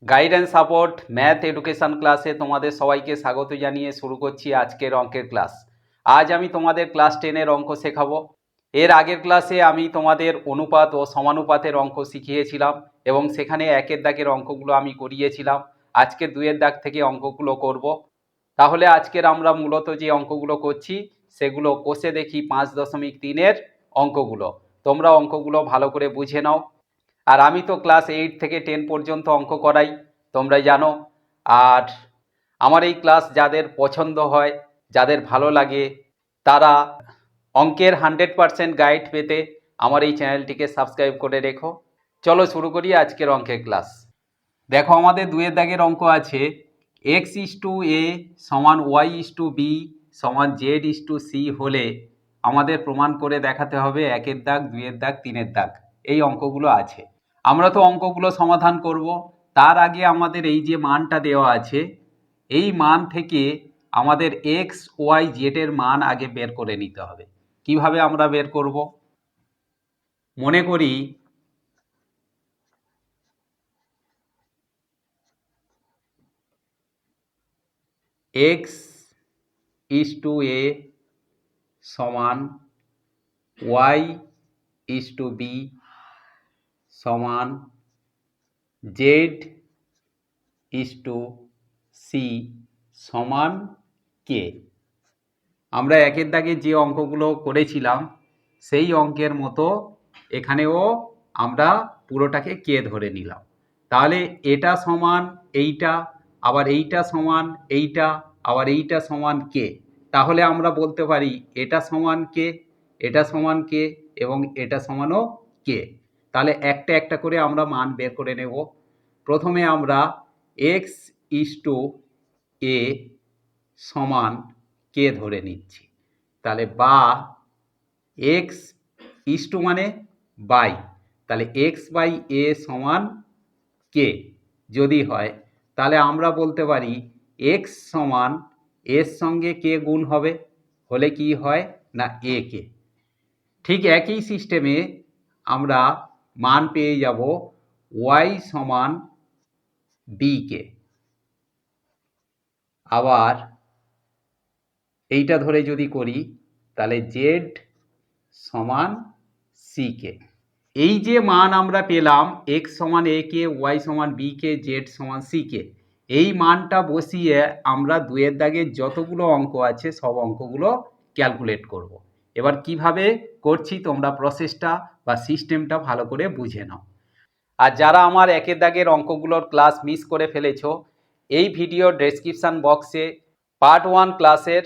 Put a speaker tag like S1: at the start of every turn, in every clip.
S1: Guide and support math education ক্লাসে তোমাদের সবাইকে স্বাগত জানিয়ে শুরু করছি আজকের অঙ্কের ক্লাস। আজ আমি তোমাদের ক্লাস 10-এর অঙ্ক শেখাবো। এর আগের ক্লাসে আমি তোমাদের অনুপাত ও সমানুপাতের অঙ্ক শিখিয়েছিলাম এবং সেখানে একের দাগের অঙ্কগুলো আমি করিয়েছিলাম। আজকে দুইয়ের দাগ থেকে অঙ্কগুলো করব। তাহলে আজকের আমরা মূলত যে অঙ্কগুলো করছি সেগুলো কষে দেখি 5.3-এর অঙ্কগুলো। তোমরা অঙ্কগুলো ভালো করে বুঝে নাও। আর আমি তো ক্লাস 8 থেকে 10 পর্যন্ত অঙ্ক করাই, তোমরা জানো। আর আমার এই ক্লাস যাদের পছন্দ হয়, যাদের ভালো লাগে, তারা অঙ্কের 100% গাইড পেতে আমার এই চ্যানেলটিকে সাবস্ক্রাইব করে রেখো। চলো শুরু করি আজকের অঙ্কের ক্লাস। দেখো, আমাদের দুয়ের দাগের অঙ্ক আছে x:a সমান y:b সমান z:c হলে আমাদের প্রমাণ করে দেখাতে হবে একের দাগ, দুইয়ের দাগ, তিনের দাগ। এই অঙ্কগুলো আছে। আমরা তো অঙ্কগুলো সমাধান করব। তার আগে আমাদের এই যে মানটা দেওয়া আছে, এই মান থেকে আমাদের x, y, z এর মান আগে বের করে নিতে হবে। কিভাবে আমরা বের করব? মনে করি x:a সমান y:b সমান z:c সমান k। আমরা একের দাগে যে অঙ্কগুলো করেছিলাম সেই অঙ্কের মতো এখানেও আমরা পুরোটাকে কে ধরে নিলাম। তাহলে এটা সমান এইটা, আবার এইটা সমান এইটা, আবার এইটা সমান কে। তাহলে আমরা বলতে পারি এটা সমান কে, এটা সমান কে এবং এটা সমানও কে। তাহলে একটা একটা করে আমরা মান বের করে নেব। প্রথমে আমরা x:a সমান কে ধরে নিচ্ছি। তাহলে বা x:2 মানে বাই, তাহলে x/a সমান কে যদি হয়, তাহলে আমরা বলতে পারি x সমান এর সঙ্গে কে গুণ হবে, হলে কি হয় না a কে। ঠিক একই সিস্টেমে আমরা মান পেয়ে যাব y সমান b কে। আবার এইটা ধরে যদি করি তাহলে z সমান c কে। এই যে মান আমরা পেলাম x সমান a কে, y সমান b কে, z সমান c কে, এই মানটা বসিয়ে আমরা দুয়ের দাগের যতগুলো অঙ্ক আছে সব অঙ্কগুলো ক্যালকুলেট করব। এবার কিভাবে করছি তোমরা প্রসেসটা বা সিস্টেমটা ভালো করে বুঝে নাও। আর যারা আমার একের দাগের অঙ্কগুলোর ক্লাস মিস করে ফেলেছো, এই ভিডিও ডেসক্রিপশান বক্সে পার্ট 1 ক্লাসের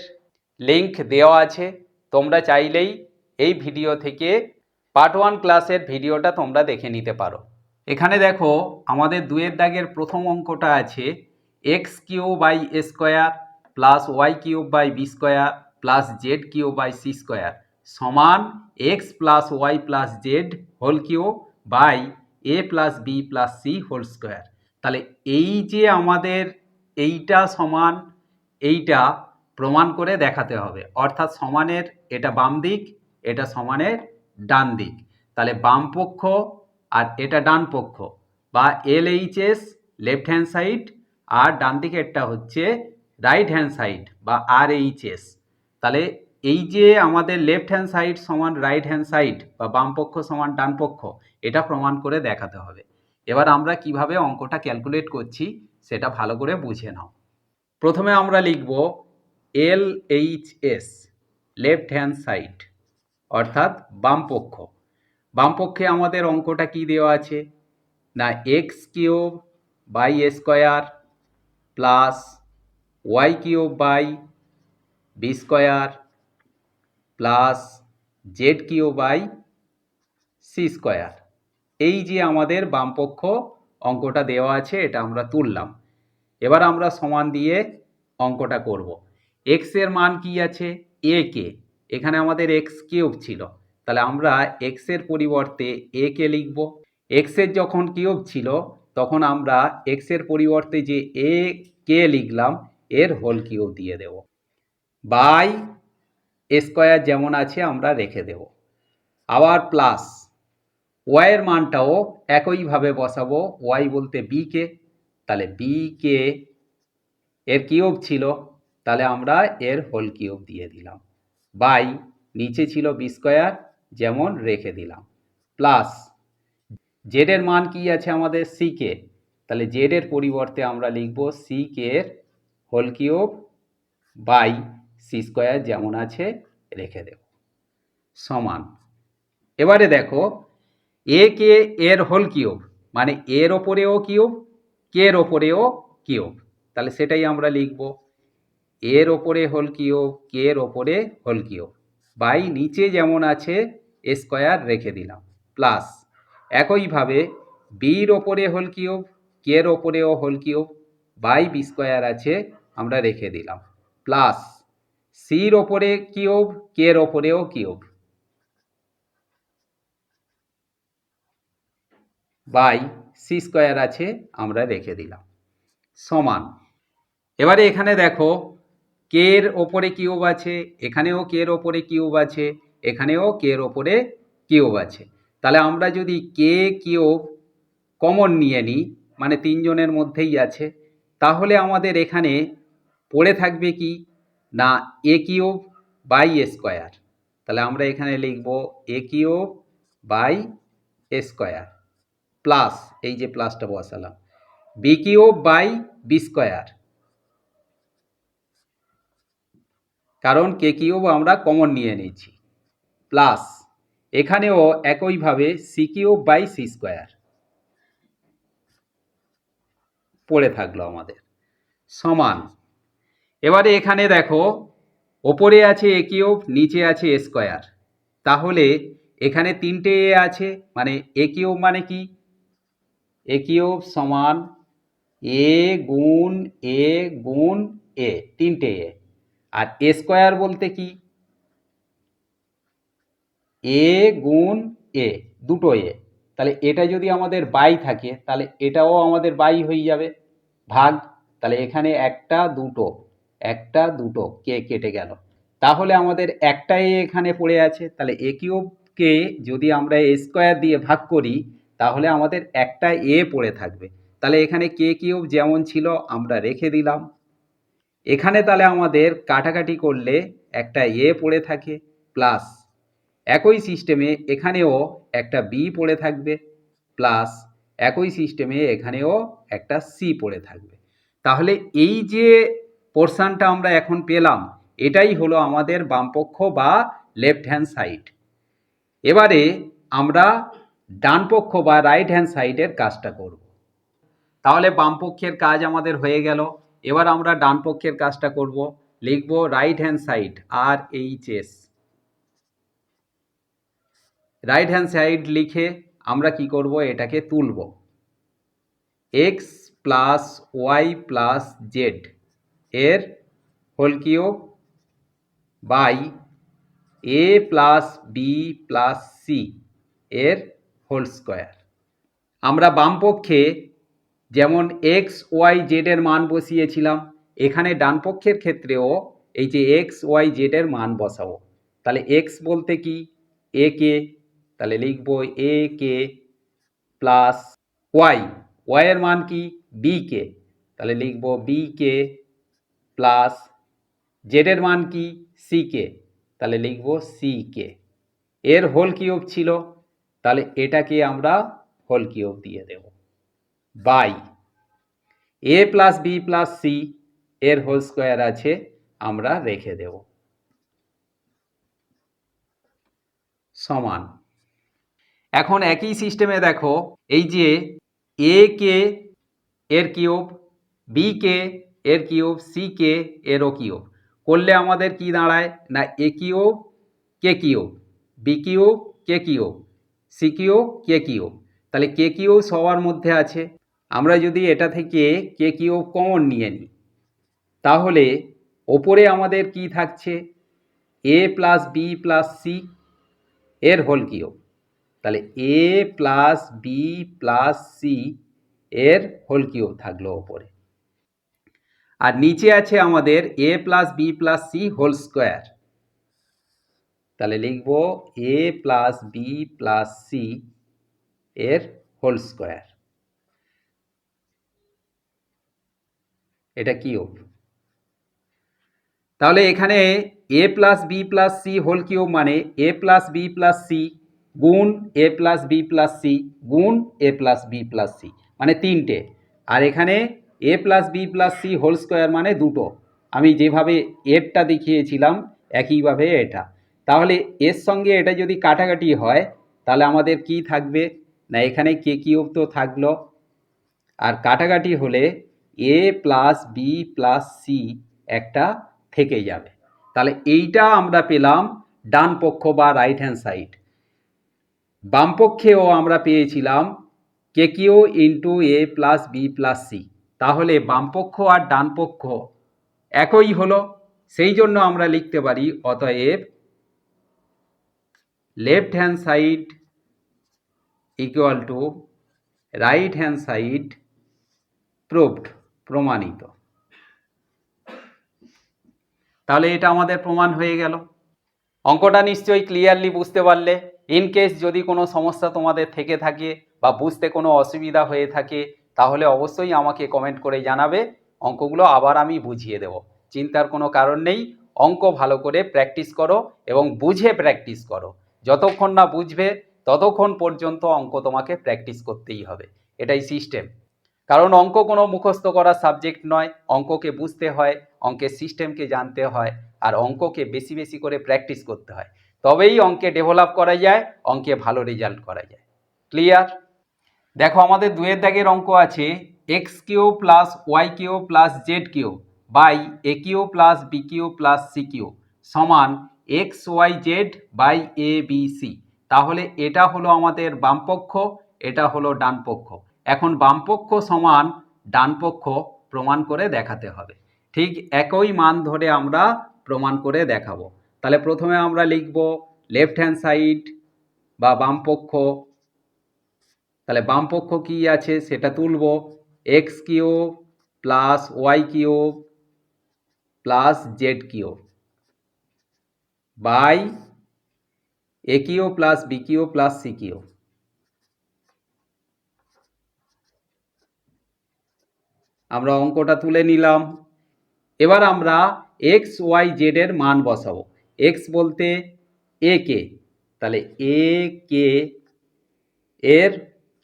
S1: লিংক দেওয়া আছে। তোমরা চাইলেই এই ভিডিও থেকে পার্ট 1 ক্লাসের ভিডিওটা তোমরা দেখে নিতে পারো। এখানে দেখো, আমাদের দুয়ের দাগের প্রথম অঙ্কটা আছে x³ plus y³ plus z³ সমান x plus y plus z whole cube by a plus B plus C whole square. তাহলে এই যে আমাদের এইটা সমান এইটা প্রমাণ করে দেখাতে হবে, অর্থাৎ সমানের এটা বাম দিক, এটা সমানের ডান দিক। তাহলে বাম পক্ষ আর এটা ডান পক্ষ, বা LHS লেফট হ্যান্ড সাইড, আর ডান দিকেরটা হচ্ছে রাইট হ্যান্ড সাইড বা RHS। তাহলে এই যে আমাদের লেফট হ্যান্ড সাইড সমান রাইট হ্যান্ড সাইড বা বাম পক্ষ সমান ডান পক্ষ, এটা প্রমাণ করে দেখাতে হবে। এবার আমরা কিভাবে অঙ্কটা ক্যালকুলেট করছি সেটা ভালো করে বুঝে নাও। প্রথমে আমরা লিখব LHS লেফট হ্যান্ড সাইড, অর্থাৎ বাম পক্ষ। বাম পক্ষে আমাদের অঙ্কটা কি দেওয়া আছে না x³ plus y³ plus z³ এই যে আমাদের বামপক্ষ অঙ্কটা দেওয়া আছে, এটা আমরা তুললাম। এবার আমরা সমান দিয়ে অঙ্কটা করব। x এর মান কি আছে a কে, এখানে আমাদের x³ ছিল, তাহলে আমরা x এর পরিবর্তে a কে লিখব। x এর যখন কিউব ছিল তখন আমরা x এর পরিবর্তে যে a কে লিখলাম এর হোল কিউব দিয়ে দেব, বাই স্কোয়ার যেমন আছে আমরা রেখে দেব। আবার প্লাস y এর মানটাও একইভাবে বসাবো, y বলতে b কে, তাহলে বি কে এর কিউব ছিল, তাহলে আমরা এর হোল কিউব দিয়ে দিলাম, বাই নিচে ছিল বি স্কোয়ার যেমন রেখে দিলাম, প্লাস জেড এর মান কি আছে আমাদের সি কে, তাহলে জেড এর পরিবর্তে আমরা লিখব সি কে এর whole cube by C square যেমন আছে রেখে দেব, সমান। এবারে দেখো এ কে এর হোল কিউব মানে এর ওপরেও কিউব কে এর ওপরেও কিউব, তাহলে সেটাই আমরা লিখব এর ওপরে হোল কিউব কে এর ওপরে হোল কিউব বাই নিচে যেমন আছে এ স্কোয়ার রেখে দিলাম, প্লাস একইভাবে বির ওপরে হোল কিউব কে এর ওপরেও whole cube by B square আছে আমরা রেখে দিলাম, প্লাস সির ওপরে কিউব কে এর ওপরেও কিউব বাই সি স্কোয়ার আছে আমরা রেখে দিলাম, সমান। এবারে এখানে দেখো কে এর ওপরে কিউব আছে, এখানেও কে এর ওপরে কিউব আছে, এখানেও কে এর ওপরে কিউব আছে, তাহলে আমরা যদি কে কিউব কমন নিয়ে নিই মানে তিনজনের মধ্যেই আছে, তাহলে আমাদের এখানে পড়ে থাকবে কি না A cube by A square, তাহলে আমরা এখানে লিখব A cube by A square plus এই যে প্লাসটা বসালাম B cube by B square, কারণ কে কিউব আমরা কমন নিয়ে নিয়েছি, প্লাস এখানেও একইভাবে c cube by C square পড়ে থাকলো আমাদের, সমান। এবারে এখানে দেখো ওপরে আছে এ কিউব নিচে আছে এ স্কোয়ার, তাহলে এখানে তিনটে এ আছে মানে এ কিউব মানে কি এ কিউব সমান এ গুণ এ গুণ এ, তিনটে এ, আর এ স্কোয়ার বলতে কি এ গুণ এ, দুটো এ, তাহলে এটা যদি আমাদের বাই থাকে তাহলে এটাও আমাদের বাই হয়ে যাবে ভাগ, তাহলে এখানে একটা দুটো কে কেটে গেল, তাহলে আমাদের একটা এ এখানে পড়ে আছে, তাহলে এ কিউবকে যদি আমরা এ স্কোয়ার দিয়ে ভাগ করি তাহলে আমাদের একটা এ পড়ে থাকবে, তাহলে এখানে কে কিউব যেমন ছিল আমরা রেখে দিলাম, এখানে তাহলে আমাদের কাটাকাটি করলে একটা এ পড়ে থাকে, প্লাস একই সিস্টেমে এখানেও একটা বি পড়ে থাকবে, প্লাস একই সিস্টেমে এখানেও একটা সি পড়ে থাকবে, তাহলে এই যে পোর্শনটা আমরা এখন পেলাম এটাই হলো আমাদের বামপক্ষ বা লেফট হ্যান্ড সাইড। এবারে আমরা ডান পক্ষ বা রাইট হ্যান্ড সাইডের কাজটা করব, তাহলে বামপক্ষের কাজ আমাদের হয়ে গেল, এবার আমরা ডান পক্ষের কাজটা করব, লিখব right hand side R H S, right hand side লিখে আমরা কি করব এটাকে তুলব, X plus Y plus Z এর whole cube by A plus B plus C এর হোল স্কোয়ার। আমরা বামপক্ষে যেমন এক্স ওয়াই জেড এর মান বসিয়েছিলাম এখানে ডান পক্ষের ক্ষেত্রেও এই যে এক্স ওয়াই জেড এর মান বসাবো, তাহলে এক্স বলতে কি এ কে, তাহলে লিখব এ কে প্লাস ওয়াই, ওয়াই এর মান কি বি কে, তাহলে লিখব বি কে প্লাস জেড এর মান কি সি কে, তাহলে লিখব সি কে, এর হোল কিউব ছিল তাহলে এটাকে আমরা হোল কিউব দিয়ে দেব by A plus B plus C এর হোল স্কোয়ার আছে আমরা রেখে দেব, সমান। এখন একই সিস্টেমে দেখো এই যে এ কে এর কিউব বি কে এর কিউব সি কে এরও কিউব করলে আমাদের কি দাঁড়ায় না A cube K cube B cube K cube C cube K cube, তাহলে কে কিউব সবার মধ্যে আছে, আমরা যদি এটা থেকে কে কিউব কমন নিয়ে নিই তাহলে ওপরে আমাদের কি থাকছে A plus B plus C এর হোল কিউব, তাহলে A plus B plus C এর হোল কিউব থাকলো ওপরে, আর নিচে আছে আমাদের A plus B plus C whole square, তাহলে লিখব A plus B plus C এর হোল স্কোয়ার, এটা কিউব। তাহলে এখানে A plus B plus C whole cube মানে A plus B plus C গুণ A plus B plus C গুণ A plus B plus C মানে তিনটে। আর এখানে A plus B plus C whole square মানে দুটো। আমি যেভাবে এরটা দেখিয়েছিলাম একইভাবে এটা। তাহলে এর সঙ্গে এটা যদি কাটাকাটি হয় তাহলে আমাদের কি থাকবে না, এখানে কে কিউব তো থাকলো, আর কাটাকাটি হলে এ প্লাস বি প্লাস সি একটা থেকে যাবে। তাহলে এইটা আমরা পেলাম ডান পক্ষ বা রাইট হ্যান্ড সাইড। বাম পক্ষেও আমরা পেয়েছিলাম কে কিউ ইন্টু এ প্লাস বি প্লাস সি। তাহলে বাম পক্ষ আর ডান পক্ষ একই হলো, সেই জন্য আমরা লিখতে পারি অতএব left hand side equal to right hand side proved, প্রমাণিত। তাহলে এটা আমাদের প্রমাণ হয়ে গেল। অঙ্কটা নিশ্চয়ই ক্লিয়ারলি বুঝতে পারলে। ইন কেস যদি কোনো সমস্যা তোমাদের থেকে থাকে বা বুঝতে কোনো অসুবিধা হয়ে থাকে তাহলে অবশ্যই আমাকে কমেন্ট করে জানাবে, অঙ্কগুলো আবার আমি বুঝিয়ে দেব। চিন্তার কোনো কারণ নেই, অঙ্ক ভালো করে প্র্যাকটিস করো এবং বুঝে প্র্যাকটিস করো। যতক্ষণ না বুঝবে ততক্ষণ পর্যন্ত অঙ্ক তোমাকে প্র্যাকটিস করতেই হবে, এটাই সিস্টেম। কারণ অঙ্ক কোনো মুখস্থ করা সাবজেক্ট নয়, অঙ্ককে বুঝতে হয়, অঙ্কের সিস্টেমকে জানতে হয়, আর অঙ্ককে বেশি বেশি করে প্র্যাকটিস করতে হয়, তবেই অঙ্কে ডেভেলপ করা যায়, অঙ্কে ভালো রেজাল্ট করা যায়। ক্লিয়ার? দেখো আমাদের দুয়ের দাগের অঙ্ক আছে X cube plus Y cube plus Z cube by A cube plus B cube plus C cube সমান x Y Z by A B C. তাহলে এটা হলো আমাদের বামপক্ষ, এটা হলো ডান পক্ষ। এখন বামপক্ষ সমান ডান পক্ষ প্রমাণ করে দেখাতে হবে। ঠিক একই মান ধরে আমরা প্রমাণ করে দেখাবো। তাহলে প্রথমে আমরা লিখব লেফট হ্যান্ড সাইড বা বামপক্ষ। তাহলে বামপক্ষ কি আছে সেটা তুলব, x cube plus Y cube plus z cube by a cube plus B cube plus C cube. আমরা অঙ্কটা তুলে নিলাম। এবার আমরা এক্স ওয়াই জেড এর মান বসাবো। এক্স বলতে এ কে, তাহলে এ কে এর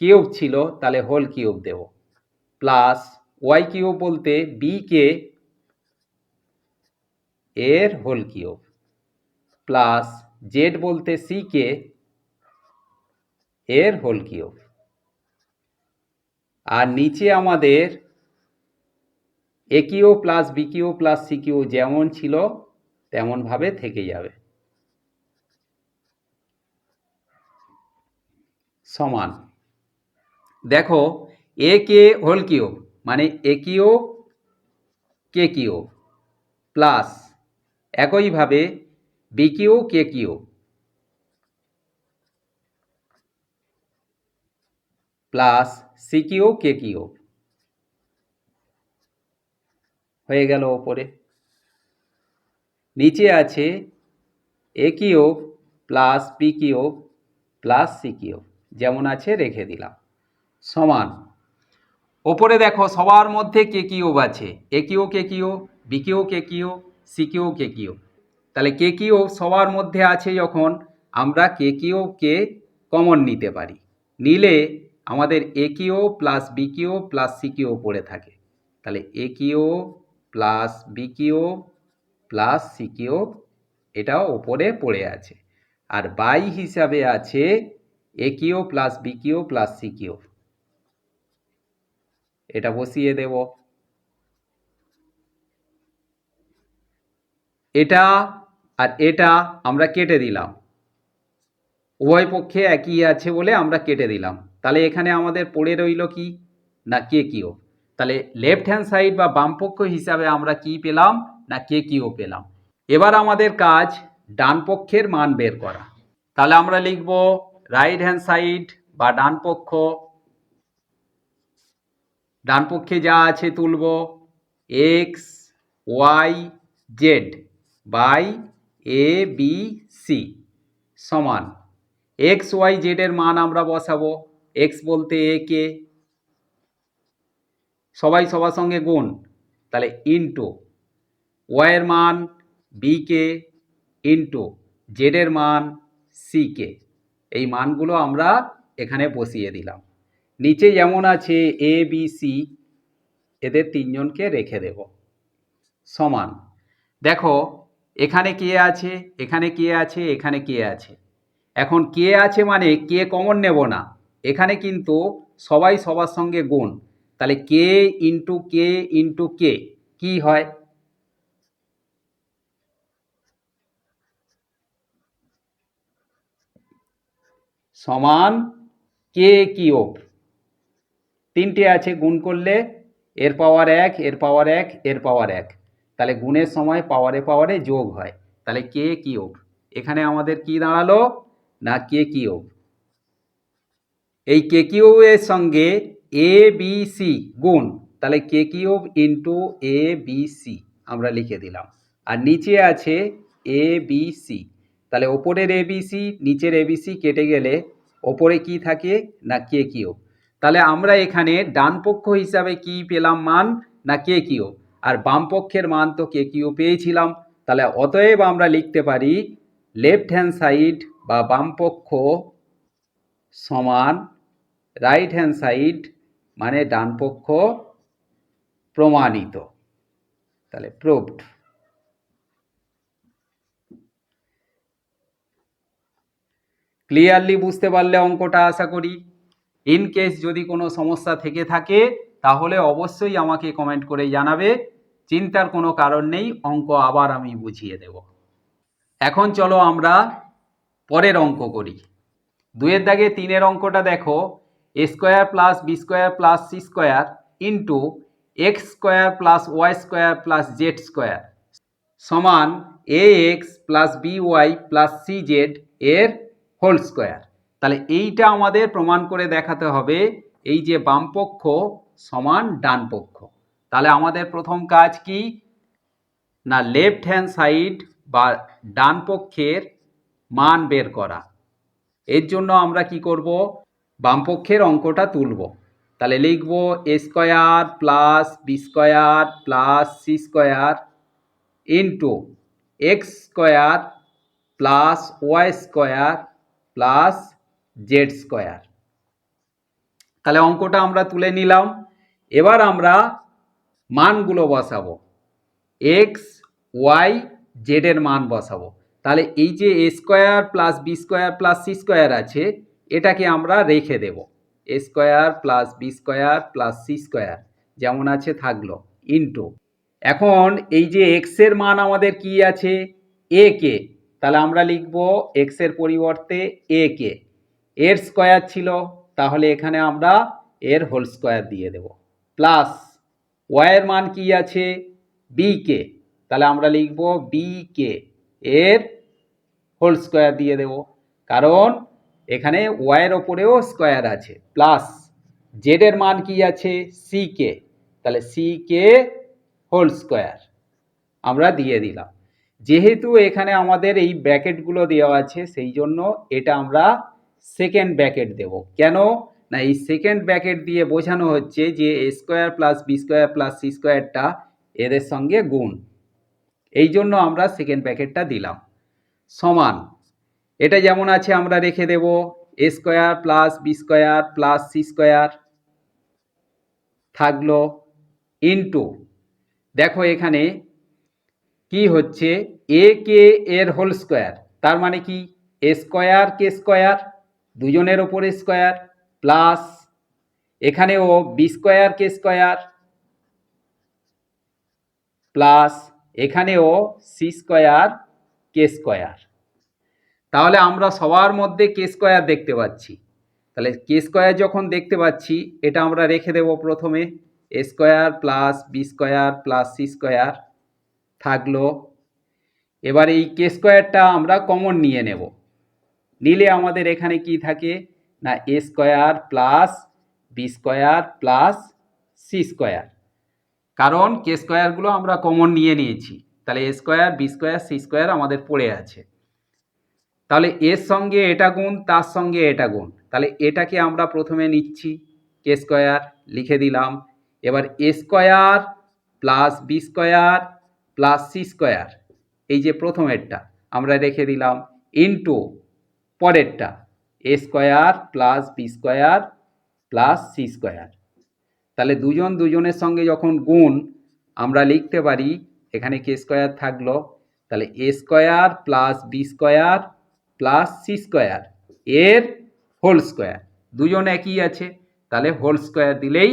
S1: কিউব ছিল তাহলে হোল কিউব দেব, প্লাস ওয়াই কিউব বলতে বি কে এর হোল কিউব, প্লাস জেড বলতে সি কে এর হোল কিউব। আর নিচে আমাদের A cube plus B cube plus C cube যেমন ছিল তেমন ভাবে থেকে যাবে, সমান। দেখো এ কে হোল কিউব মানে A cube K cube plus একইভাবে B cube K cube plus C cube K cube হয়ে গেল ওপরে। নিচে আছে A cube plus B cube plus C cube যেমন আছে রেখে দিলাম, সমান। ওপরে দেখো সবার মধ্যে কে কিউব আছে, A cube K Q, B cube K Q, C cube K Q. তাহলে কে কিউব সবার মধ্যে আছে যখন আমরা কে কিউবকে কমন নিতে পারি, নিলে আমাদের A cube plus B cube plus C cube পড়ে থাকে। তাহলে A cube plus B cube plus C cube এটাও ওপরে পড়ে আছে, আর বাই হিসাবে আছে A cube plus B cube plus C cube, এটা বসিয়ে দেব। এটা আর এটা আমরা কেটে দিলাম, উভয় পক্ষে একই আছে বলে আমরা কেটে দিলাম। তাহলে এখানে আমাদের পড়ে রইল কি না কে কিউ। তাহলে লেফট হ্যান্ড সাইড বা বামপক্ষ হিসাবে আমরা কি পেলাম না কে কিউ পেলাম। এবার আমাদের কাজ ডান পক্ষের মান বের করা। তাহলে আমরা লিখব রাইট হ্যান্ড সাইড বা ডান পক্ষ। ডান পক্ষে যা আছে তুলব x Y Z by A B c সমান এক্স ওয়াই জেড এর মান আমরা বসাবো। এক্স বলতে এ কে, সবাই সবার সঙ্গে গুণ, তাহলে ইন্টু ওয়াইয়ের মান বিকে ইন্টু জেডের মান সিকে, এই মানগুলো আমরা এখানে বসিয়ে দিলাম। নিচে যেমন আছে এ বি সি, এদের তিনজনকে রেখে দেব সমান। দেখো এখানে কে আছে, এখানে কে আছে, এখানে কে আছে। এখন কে আছে মানে কে কমন নেব না, এখানে কিন্তু সবাই সবার সঙ্গে গুণ, তাহলে কে ইন্টু কে ইন্টু কে কি হয়, সমান কে কিউব। তিনটে আছে, গুণ করলে এর পাওয়ার এক, এর পাওয়ার এক, এর পাওয়ার এক, তাহলে গুণের সময় পাওয়ারে পাওয়ারে যোগ হয়, তাহলে কে কিউব। এখানে আমাদের কি দাঁড়ালো না কে কিউব। এই কে কিউবের সঙ্গে এ বি সি গুণ, তাহলে K cube into A B C আমরা লিখে দিলাম। আর নিচে আছে এ বি সি, তাহলে ওপরের এ বি সি নিচের এ বি সি কেটে গেলে ওপরে কি থাকে না কে কিউব। তাহলে আমরা এখানে ডান পক্ষ হিসাবে কি পেলাম মান না কে কিউব, আর বাম পক্ষের মান তো কে কিউব পেয়েছিলাম। তাহলে অতএব আমরা লিখতে পারি লেফট হ্যান্ড সাইড বা বাম পক্ষ সমান রাইট হ্যান্ড সাইড মানে ডান পক্ষ প্রমাণিত, তাহলে প্রুভড। ক্লিয়ারলি বুঝতে পারলে অঙ্কটা আশা করি। ইন কেস যদি কোনো সমস্যা থেকে থাকে তাহলে অবশ্যই আমাকে কমেন্ট করে জানাবে, চিন্তার কোনো কারণ নেই, অঙ্ক আবার আমি বুঝিয়ে দেব। এখন চলো আমরা পরের অঙ্ক করি। দুয়ের দাগে তিনের অঙ্কটা দেখো, A square plus B square plus C square into X square plus Y square plus Z square সমান A X plus B Y plus C Z এর হোল স্কোয়ার। তাহলে এইটা আমাদের প্রমাণ করে দেখাতে হবে, এই যে বাম পক্ষ সমান ডান পক্ষ। তাহলে আমাদের প্রথম কাজ কি না লেফট হ্যান্ড সাইড বা ডান পক্ষের মান বের করা। এর জন্য আমরা কি করব, বাম পক্ষের অঙ্কটা তুলব। তাহলে লিখব A square plus B square plus C square into X square plus Y square plus Z square. তাহলে অঙ্কটা আমরা তুলে নিলাম। এবার আমরা মানগুলো বসাবো, এক্স ওয়াই জেডের মান বসাবো। তাহলে এই যে A square plus B square plus C square আছে, এটাকে আমরা রেখে দেব, A square plus B square plus C square যেমন আছে থাকলো ইন্টু। এখন এই যে এক্সের মান আমাদের কি আছে এ কে, তাহলে আমরা লিখব এক্সের পরিবর্তে এ কে, এর স্কোয়ার ছিল তাহলে এখানে আমরা এর হোল স্কোয়ার দিয়ে দেব, প্লাস ওয়াইয়ের মান কি আছে বি কে, তাহলে আমরা লিখব বি কে এর হোল স্কোয়ার দিয়ে দেব, কারণ এখানে ওয়াইয়ের ওপরেও স্কোয়ার আছে, প্লাস জেডের মান কি আছে সি কে, তাহলে সি কে হোল স্কোয়ার আমরা দিয়ে দিলাম। যেহেতু এখানে আমাদের এই ব্র্যাকেটগুলো দেওয়া আছে সেই জন্য এটা আমরা সেকেন্ড ব্র্যাকেট দেব। কেন না এই সেকেন্ড ব্র্যাকেট দিয়ে বোঝানো হচ্ছে যে A square plus B square plus C স্কোয়ারটা এদের সঙ্গে গুণ, এই জন্য আমরা সেকেন্ড ব্র্যাকেটটা দিলাম। সমান এটা যেমন আছে আমরা রেখে দেব A square plus B square plus C square থাকলো ইন্টু, দেখো এখানে কি হচ্ছে এ কে এর হোল স্কোয়ার, তার মানে কি এ স্কোয়ার কে স্কোয়ার দুজনের ওপরে স্কোয়ার, প্লাস এখানেও বি স্কোয়ার কে স্কোয়ার প্লাস এখানেও সি স্কোয়ার কে স্কোয়ার। তাহলে আমরা সবার মধ্যে কে স্কোয়ার দেখতে পাচ্ছি, তাহলে কে স্কোয়ার যখন দেখতে পাচ্ছি এটা আমরা রেখে দেব প্রথমে, A square plus B square plus C square থাকলো। এবার এই কে স্কোয়ারটা আমরা কমন নিয়ে নেব, নিলে আমাদের এখানে কি থাকে না A square plus B square plus C square, কারণ কে স্কোয়ারগুলো আমরা কমন নিয়ে নিয়েছি, তাহলে A square B square C square আমাদের পড়ে আছে। তাহলে এর সঙ্গে এটা গুণ তার সঙ্গে এটা গুণ, তাহলে এটাকে আমরা প্রথমে নিচ্ছি কে স্কোয়ার লিখে দিলাম। এবার A square plus B square plus C square, এই যে প্রথমেরটা আমরা রেখে দিলাম, ইন্টু পরেরটা A square plus B square plus C square. তাহলে দুজন দুজনের সঙ্গে যখন গুণ, আমরা লিখতে পারি এখানে কে স্কোয়ার থাকলো, তাহলে A square plus B square plus C square এর হোল স্কোয়ার, দুজন একই আছে, তাহলে হোল স্কোয়ার দিলেই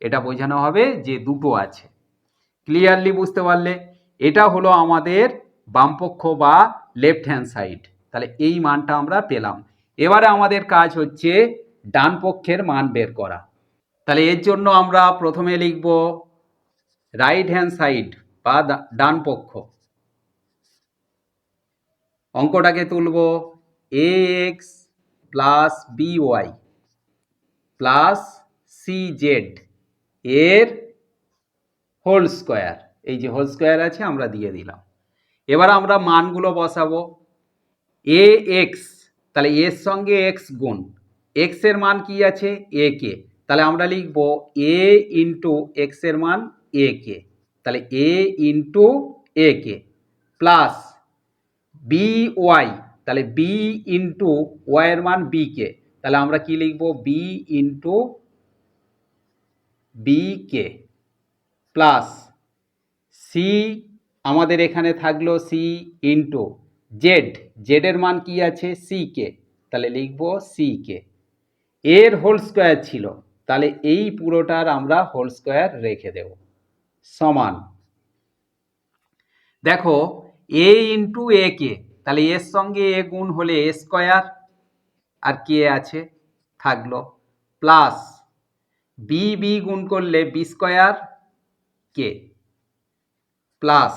S1: এটা বোঝানো হবে যে দুটো আছে। ক্লিয়ারলি বুঝতে পারলে? এটা হলো আমাদের বামপক্ষ বা লেফট হ্যান্ড সাইড। তাহলে এই মানটা আমরা পেলাম। এবারে আমাদের কাজ হচ্ছে ডান পক্ষের মান বের করা। তাহলে এর জন্য আমরা প্রথমে লিখব রাইট হ্যান্ড সাইড বা ডান পক্ষ। অঙ্কটাকে তুলব A X plus B Y plus C Z এর হোল স্কোয়ার, এই যে হোল স্কোয়ার আছে আমরা দিয়ে দিলাম। এবার আমরা মানগুলো বসাবো। এ এক্স, তাহলে এর সঙ্গে এক্স গুণ, এক্স এর মান কি আছে এ কে, তাহলে আমরা লিখব এ ইন্টু এক্স এর মান এ কে, তাহলে এ ইন্টু এ কে প্লাস বি ওয়াই, তাহলে বি ইন্টু ওয়াই এর মান বি কে, তাহলে আমরা কি লিখব B into B k plus C, আমাদের এখানে থাকলো সি ইন্টু জেড, জেডের মান কি আছে সি কে, তাহলে লিখব সি কে এর হোল স্কোয়ার ছিল, তাহলে এই পুরোটার আমরা হোল স্কোয়ার রেখে দেব সমান। দেখো এ ইন্টু এ কে, তাহলে এর সঙ্গে এ গুণ হলে এ স্কোয়ার আর কে আছে থাকলো, প্লাস বি বি গুণ করলে B square k plus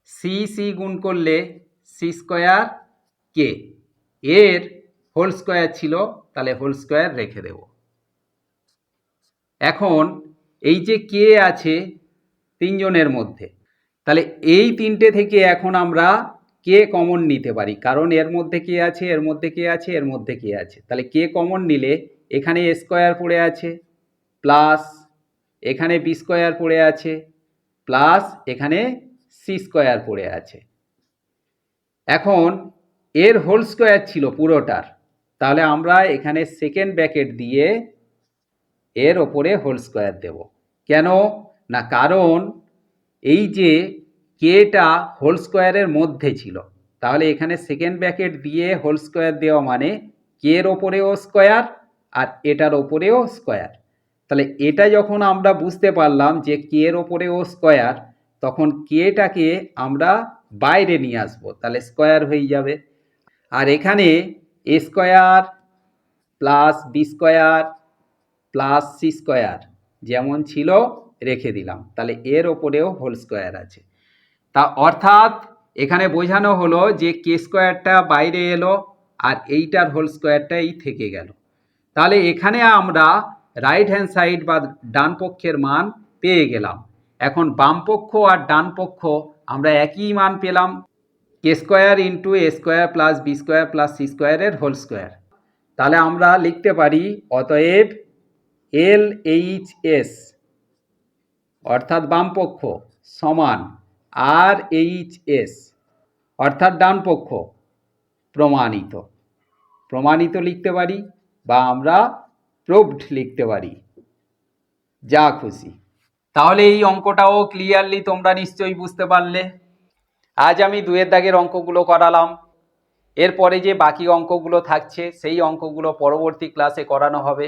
S1: C C গুণ করলে সি স্কোয়ার কে এর হোল স্কোয়ার ছিল, তাহলে হোল স্কোয়ার রেখে দেব। এখন এই যে কে আছে তিনজনের মধ্যে, তাহলে এই তিনটে থেকে এখন আমরা কে কমন নিতে পারি, কারণ এর মধ্যে কে আছে, এর মধ্যে কে আছে, এর মধ্যে কে আছে, তাহলে কে কমন নিলে এখানে এ স্কোয়ার পড়ে আছে প্লাস এখানে বি স্কোয়ার পড়ে আছে প্লাস এখানে সি স্কোয়ার পড়ে আছে। এখন এর হোল স্কোয়ার ছিল পুরোটার, তাহলে আমরা এখানে সেকেন্ড ব্র্যাকেট দিয়ে এর ওপরে হোল স্কোয়ার দেব। কেন না, কারণ এই যে কেটা হোল স্কোয়ারের মধ্যে ছিল, তাহলে এখানে সেকেন্ড ব্র্যাকেট দিয়ে হোল স্কোয়ার দেওয়া মানে কে এর ওপরেও স্কোয়ার আর এটার ওপরেও স্কোয়ার। তাহলে এটা যখন আমরা বুঝতে পারলাম যে কে এর ওপরেও স্কোয়ার, তখন কেটাকে আমরা বাইরে নিয়ে আসবো, তাহলে স্কোয়ার হয়ে যাবে। আর এখানে A square plus B square plus C square যেমন ছিল রেখে দিলাম, তাহলে এর ওপরেও হোল স্কোয়ার আছে। তা অর্থাৎ এখানে বোঝানো হলো যে কে স্কোয়ারটা বাইরে এলো আর এইটার হোল স্কোয়ারটা এই থেকে গেল। তাহলে এখানে আমরা রাইট হ্যান্ড সাইড বা ডান পক্ষের মান পেয়ে গেলাম। এখন বাম পক্ষ আর ডান পক্ষ আমরা একই মান পেলাম, K square into A square plus B square plus C স্কোয়ারের হোল স্কোয়ার। তাহলে আমরা লিখতে পারি অতএব এল এইচ এস অর্থাৎ বাম পক্ষ সমান আর এইচ এস অর্থাৎ ডান পক্ষ প্রমাণিত, প্রমাণিত লিখতে পারি বা আমরা প্রুভড লিখতে পারি, যা খুশি। তাহলে এই অঙ্কটাও ক্লিয়ারলি তোমরা নিশ্চয়ই বুঝতে পারলে। আজ আমি দুয়ের দাগের অঙ্কগুলো করালাম, এরপরে যে বাকি অঙ্কগুলো থাকছে সেই অঙ্কগুলো পরবর্তী ক্লাসে করানো হবে।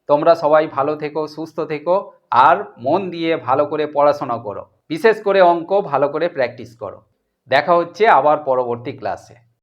S1: তোমরা সবাই ভালো থেকো, সুস্থ থেকো আর মন দিয়ে ভালো করে পড়াশোনা করো, বিশেষ করে অঙ্ক ভালো করে প্র্যাকটিস করো। দেখা হচ্ছে আবার পরবর্তী ক্লাসে।